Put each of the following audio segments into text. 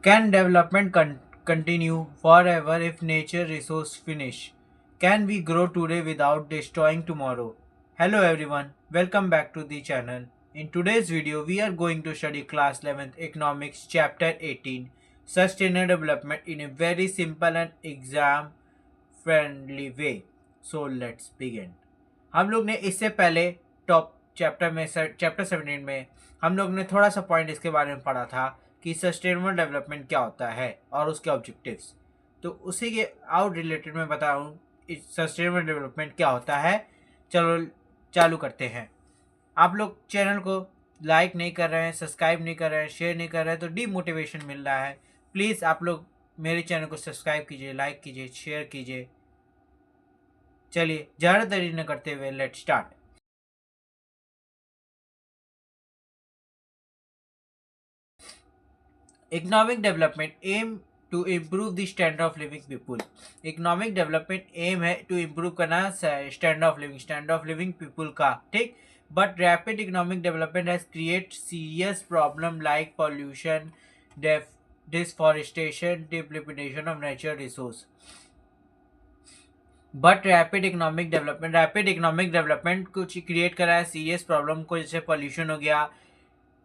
Can development continue forever if nature resource finish? Can we grow today without destroying tomorrow? Hello everyone, welcome back to the channel. In today's video, we are going to study class 11th economics chapter 18 sustainable development in a very simple and exam friendly way. So let's begin. हम लोग ने इससे पहले top chapter में chapter 17 में हम लोग ने थोड़ा सा पॉइंट इसके बारे में पढ़ा था कि सस्टेनेबल डेवलपमेंट क्या होता है और उसके ऑब्जेक्टिव्स। तो उसी के आउट रिलेटेड मैं बताऊँ सस्टेनेबल डेवलपमेंट क्या होता है। चलो चालू करते हैं। आप लोग चैनल को लाइक नहीं कर रहे हैं, सब्सक्राइब नहीं कर रहे हैं, शेयर नहीं कर रहे हैं तो डीमोटिवेशन मिल रहा है। प्लीज़ आप लोग मेरे चैनल को सब्सक्राइब कीजिए, लाइक कीजिए, शेयर कीजिए। चलिए ज़्यादा देरी न करते हुए let start. Economic development aim to improve the standard of living people. Economic development aim है टू इम्प्रूव करना स्टैंडर्ड ऑफ लिविंग पीपल का, ठीक। But rapid economic development has create serious problem like pollution, deforestation, depletion of natural resource. But rapid economic development कुछ create करा है serious problem को, जैसे pollution हो गया,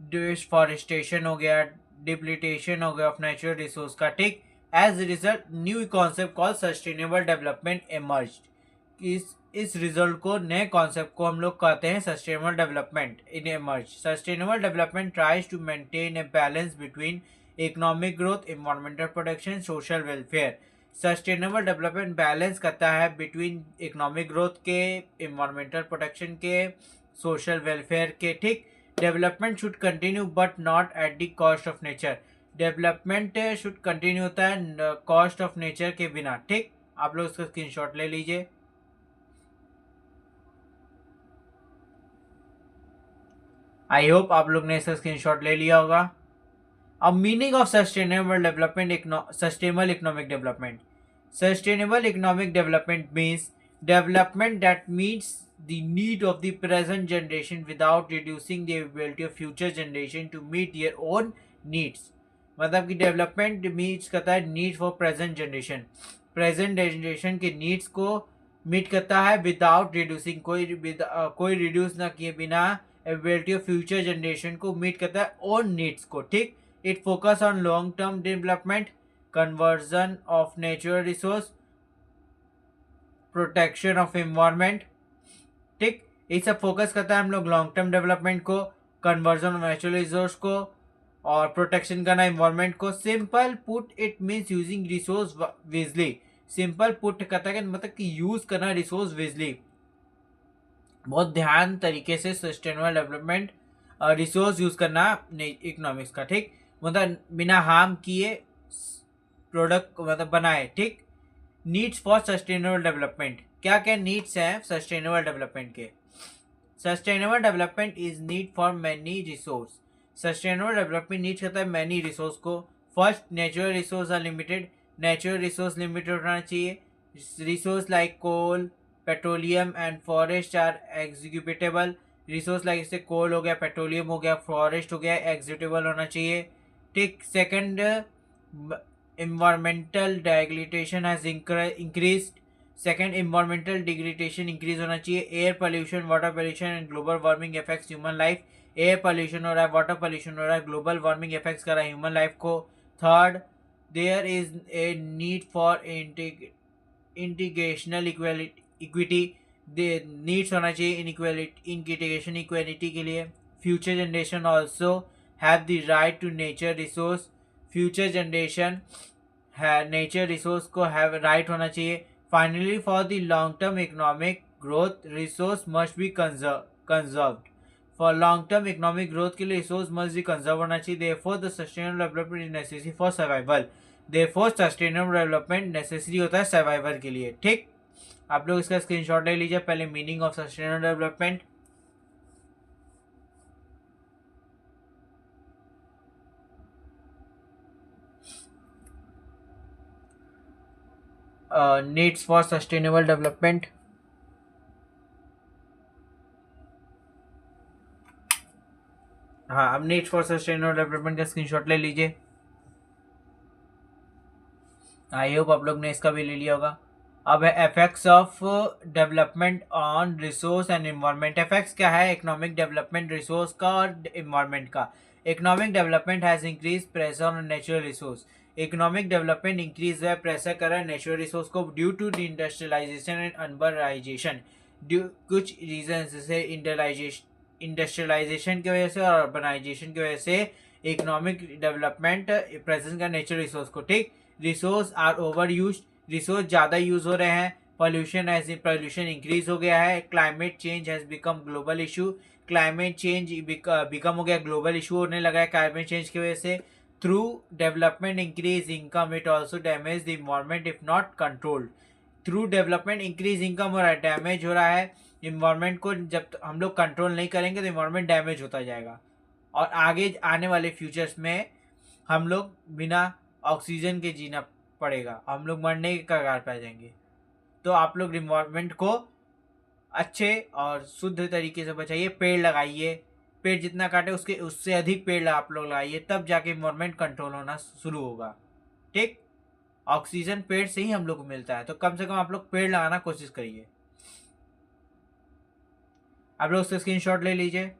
डिफॉरेस्टेशन हो गया, डिप्लीटेशन हो गया ऑफ नेचुरल रिसोर्स का, ठीक। As result new concept call sustainable development emerge. इस रिजल्ट को, नए कॉन्सेप्ट को हम लोग कहते हैं sustainable development in emerge. Sustainable development tries to maintain a balance between economic growth, environmental protection, social welfare. Sustainable development balance करता है बिटवीन इकोनॉमिक ग्रोथ के, इन्वायरमेंटल प्रोटेक्शन के, सोशल वेलफेयर के, ठीक। Development should continue but not at the cost of nature. Development should continue होता है cost of nature के बिना, ठीक। आप लोग इसका स्क्रीनशॉट ले लीजिए। आई होप आप लोग ने इसका स्क्रीनशॉट ले लिया होगा। अब meaning of sustainable development, sustainable economic development. Sustainable economic development means development that meets the need of the present generation without reducing the ability of future generation to meet their own needs। मतलब कि development meets करता है need for present generation के needs को meet करता है without reducing, कोई reduce ना किए बिना एबिलिटी ऑफ फ्यूचर जनरेशन को मीट करता है ओन नीड्स को, ठीक। It focus on long term development, conversion of natural resource, protection of environment, ठीक। ये सब फोकस करता है हम लोग लॉन्ग टर्म डेवलपमेंट को, कन्वर्जन ऑफ नेचुरल रिसोर्स को और प्रोटेक्शन करना इन्वायरमेंट को। Simple put it means using resource विजली। सिंपल पुट करता है मतलब कि यूज करना रिसोर्स विजली, बहुत ध्यान तरीके से सस्टेनेबल डेवलपमेंट रिसोर्स यूज करना इकोनॉमिक्स का, ठीक। मतलब बिना हार्म किए प्रोडक्ट मतलब बनाए, ठीक। नीड्स फॉर सस्टेनेबल डेवलपमेंट, क्या क्या नीड्स हैं सस्टेनेबल डेवलपमेंट के। Sustainable development is need for many resource. Sustainable development needs करता है मैनी रिसोर्स को। First, natural resource are limited. Natural resource limited होना चाहिए। Resource like coal, petroleum and forest are executable. Resource like जैसे coal हो गया, petroleum हो गया, फॉरेस्ट हो गया, एग्जीक्यूटेबल होना चाहिए, ठीक। Second, environmental degradation has increased। Second, environmental degradation increase होना चाहिए। Air pollution, water pollution and global warming effects human life. Air pollution हो रहा है, वाटर पोल्यूशन हो रहा है, ग्लोबल वार्मिंग इफेक्ट्स कर रहा है ह्यूमन लाइफ को। Third, there is a need for intergenerational equity. Needs होना चाहिए इंटीग्रेशन इक्वालिटी के लिए। Future generation also have the right to nature resource. Future generation है नेचर रिसोर्स को हैव राइट होना चाहिए। Finally, for the long term economic growth resource must be conserved. For long term economic growth के लिए resource must be conserve होना चाहिए। Therefore the sustainable development is necessary for survival. Therefore sustainable development necessary होता है survival के लिए, ठीक। आप लोग इसका स्क्रीनशॉट ले लीजिए। पहले meaning of sustainable development. Needs for sustainable development. हाँ, अब नीड्स फॉर सस्टेनेबल डेवलपमेंट का स्क्रीनशॉट ले लीजिए। आई होप आप लोग ने इसका भी ले लिया होगा। अब है effects of development on resource and environment. Effects क्या है इकोनॉमिक डेवलपमेंट रिसोर्स का और इन्वायरमेंट का। Economic development has increase pressure on natural resource. Economic development increase है प्रेशर कर रहा है नेचुरल रिसोर्स को due to the industrialization and urbanization. Due कुछ रीजन जैसे इंडस्ट्रियलाइजेशन की वजह से और अर्बनाइजेशन की वजह से इकोनॉमिक डेवलपमेंट प्रेजेंट का नेचुरल रिसोर्स को। ठीक, resource are over use, resource ज़्यादा यूज हो रहे हैं। पॉल्यूशन इंक्रीज हो गया है। Climate change has become global issue, climate change become हो गया ग्लोबल इशू होने लगा है क्लाइमेट चेंज की वजह से। Through development increase income it also damage the environment if not controlled. Through development increase income हो रहा है, डैमेज हो रहा है इन्वायरमेंट को। जब हम लोग कंट्रोल नहीं करेंगे तो इन्वायरमेंट डैमेज होता जाएगा और आगे आने वाले फ्यूचर्स में हम लोग बिना ऑक्सीजन के जीना पड़ेगा, हम लोग मरने के कगार पे आ जाएंगे। तो आप लोग इन्वायरमेंट को अच्छे और शुद्ध तरीके से बचाइए, पेड़ लगाइए। पेड़ जितना काटे उसके उससे अधिक पेड़ आप लोग लगाइए, तब जाके इन्वायरमेंट कंट्रोल होना शुरू होगा। ठीक, ऑक्सीजन पेड़ से ही हम लोग को मिलता है, तो कम से कम आप लोग पेड़ लगाना कोशिश करिए। आप लोग उसका स्क्रीनशॉट ले लीजिए।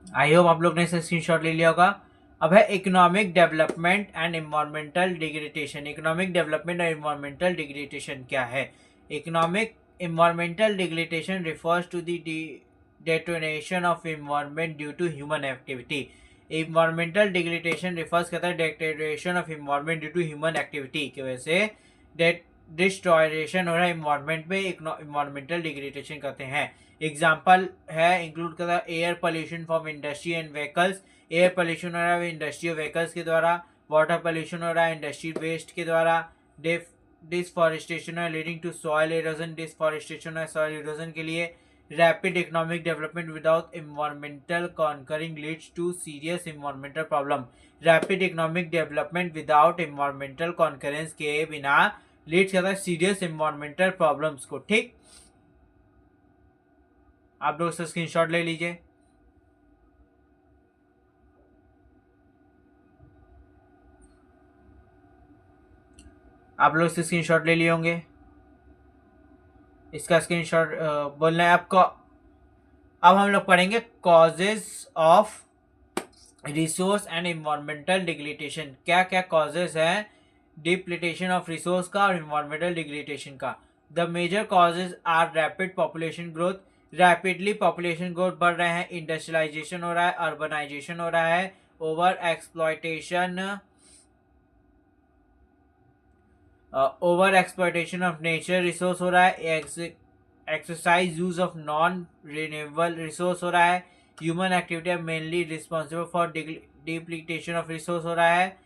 आई होप आप लोग ने इसका स्क्रीनशॉट ले लिया होगा। अब है economic development and environmental degradation. Economic development और इन्वायरमेंटल डिग्रेडेशन क्या है? Economic environmental degradation refers to the detonation of environment due to human activity. Environmental degradation refers करता है detonation of environment due to human activity की वजह से डिस्ट्रॉयरेशन हो रहा है इन्वायरमेंट में, इन्वायरमेंटल डिग्रेडेशन कहते हैं। एग्जाम्पल है इंक्लूड करता है air pollution from industry and vehicles. Air pollution हो रहा है इंडस्ट्री और व्हीकल्स के द्वारा। वाटर पोल्यूशन हो रहा है इंडस्ट्री वेस्ट के द्वारा। डिसफॉरेस्टेशन है leading to soil erosion, disforestation है सॉइल इरोजन के लिए। Rapid economic development without environmental concerning leads to serious environmental problem. Rapid economic development without environmental concurrence के बिना लीड करता है सीरियस इन्वायरमेंटल प्रॉब्लम्स को। ठीक, आप लोग उसका स्क्रीनशॉट ले लीजिए। आप लोग इससे स्क्रीनशॉट ले लिए होंगे। इसका स्क्रीनशॉट बोलना है आपको। अब हम लोग पढ़ेंगे causes of resource and environmental degradation. क्या क्या कॉजेज हैं डिप्लीटेशन ऑफ रिसोर्स का और इन्वायरमेंटल डिग्रेडेशन का? The major causes are rapid population growth. Rapidly population growth बढ़ रहे हैं, इंडस्ट्रियलाइजेशन हो रहा है, अर्बनाइजेशन हो रहा है, over exploitation of nature resource हो रहा है, exercise use of non renewable resource हो रहा है, human activity mainly responsible for depletion of resource हो रहा है।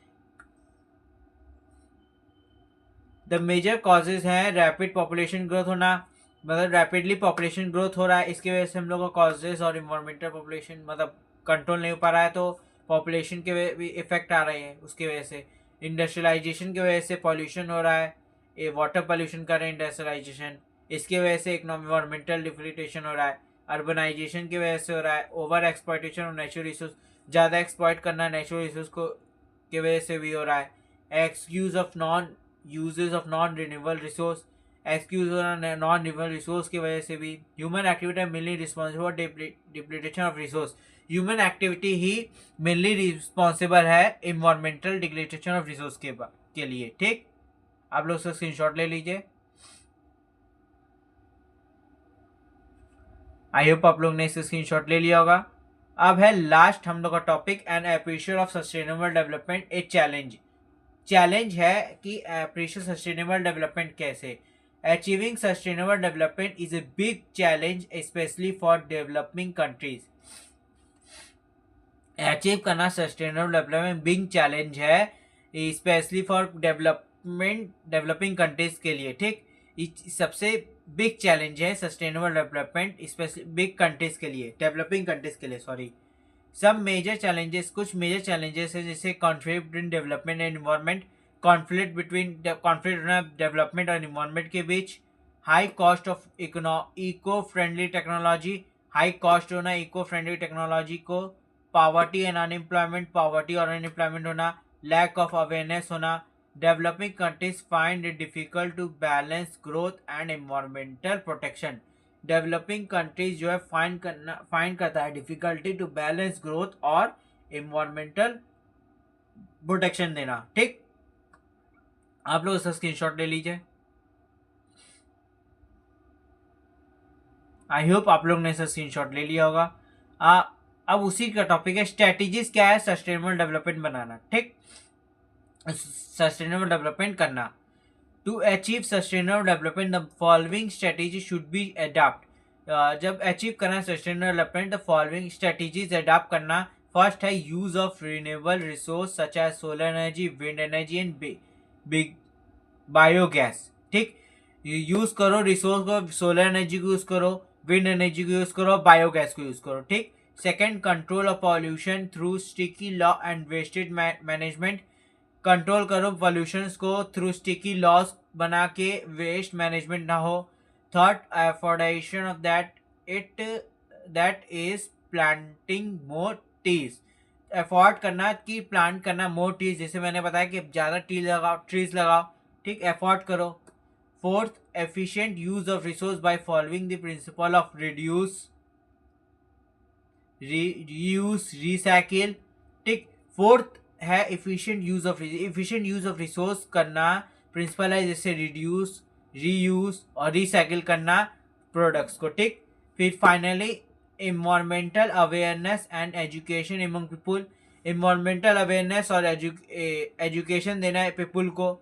द मेजर कॉजेज हैं रैपिड पॉपुलेशन ग्रोथ होना, मतलब रैपिडली पॉपुलेशन ग्रोथ हो रहा है, इसकी वजह से हम लोग का कॉजेज और इन्वायरमेंटल पॉपुलेशन मतलब कंट्रोल नहीं हो पा रहा है, तो पॉपुलेशन के भी इफेक्ट आ रहे हैं उसकी वजह से। इंडस्ट्रियलाइजेशन की वजह से पॉल्यूशन हो रहा है, ये वाटर पॉल्यूशन कर रहे हैं इंडस्ट्रियलाइजेशन, इसकी वजह से इन्वायरमेंटल डिप्लीटेशन हो रहा है। अर्बनाइजेशन की वजह से हो रहा है, over exploitation of natural resource, ज़्यादा एक्सप्लॉयट करना नेचुरल रिसोर्स को की वजह से भी हो रहा है। Excuse of non uses of non renewable resource, excuse non renewable resource की वजह से भी। Human activity mainly responsible for depletion of resource, human activity ही मेनली रिस्पॉन्सिबल है इन्वायरमेंटल डिग्रेडेशन ऑफ रिसोर्स के लिए। ठीक, आप लोग उसका स्क्रीनशॉट ले लीजिए। आई होप आप लोग ने इसका स्क्रीनशॉट ले लिया होगा। अब है लास्ट हम लोग का topic and appreciate of sustainable development a challenge. Challenge है कि एप्रीशिएट सस्टेनेबल डेवलपमेंट कैसे। Achieving sustainable development is a big challenge specially for developing countries. Achieve करना सस्टेनेबल डेवलपमेंट बिग चैलेंज है स्पेशली फॉर डेवलपिंग कंट्रीज के लिए। ठीक, सबसे big challenge है sustainable development specially big countries के लिए, डेवलपिंग कंट्रीज के लिए सॉरी। सब मेजर चैलेंजेस, कुछ मेजर चैलेंजेस है जैसे conflict between development and environment, conflict between development और इन्वायरमेंट के बीच, high cost of eco friendly technology, high cost होना इको फ्रेंडली टेक्नोलॉजी को, पॉवर्टी एंड अनएम्प्लॉयमेंट, पॉवर्टी और अनएम्प्लॉयमेंट होना, लैक ऑफ अवेयरनेस होना, developing countries find it difficult to balance growth and environmental protection. Developing countries जो है find करता है difficulty to balance growth और एनवायरमेंटल प्रोटेक्शन देना। ठीक, आप लोग इसका स्क्रीनशॉट ले लीजिए। आई होप आप लोग ने इसका स्क्रीनशॉट ले लिया होगा। अब उसी का टॉपिक है स्ट्रेटेजीज क्या है सस्टेनेबल डेवलपमेंट बनाना। ठीक, सस्टेनेबल डेवलपमेंट करना। To achieve sustainable development the following strategy should be adopt. जब अचीव करना sustainable development the following strategies adopt करना। फर्स्ट है use of renewable resource such as solar energy, wind energy and big biogas. ठीक, use करो resource को, solar energy को use करो, wind energy को यूज करो, बायोगैस को यूज करो। ठीक, second control of pollution through sticky law and wastage management. Control करो पॉल्यूशन को थ्रू स्टिकी लॉस बना के, वेस्ट मैनेजमेंट ना हो। Third, afforestation of that is planting more trees. Afford करना कि प्लांट करना मोर ट्रीज, जैसे मैंने बताया कि ज़्यादा ट्रीज लगाओ। ठीक, एफोर्ड करो। Fourth, efficient use of resource by following the principle of reduce reuse recycle. ठीक, फोर्थ है इफिशिएंट यूज ऑफ रिसोर्स करना प्रिंसिपल है, जैसे रिड्यूस, रीयूज और रिसाइकिल करना प्रोडक्ट्स को। ठीक, फिर finally environmental awareness and education among people. Environmental awareness और एजुकेशन देना है पीपुल को।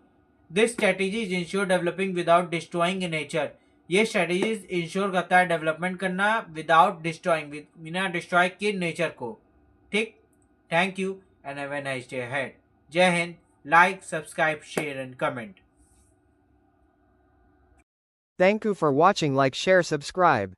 This strategies ensure developing without destroying nature. ये स्ट्रेटेजीज इंश्योर करता है डेवलपमेंट करना विदाउट डिस्ट्रॉइंग, बिना डिस्ट्रॉय के नेचर को। ठीक, thank you and have a nice day ahead. जय हिंद। Like, subscribe, share and comment. Thank you for watching. Like, share, subscribe.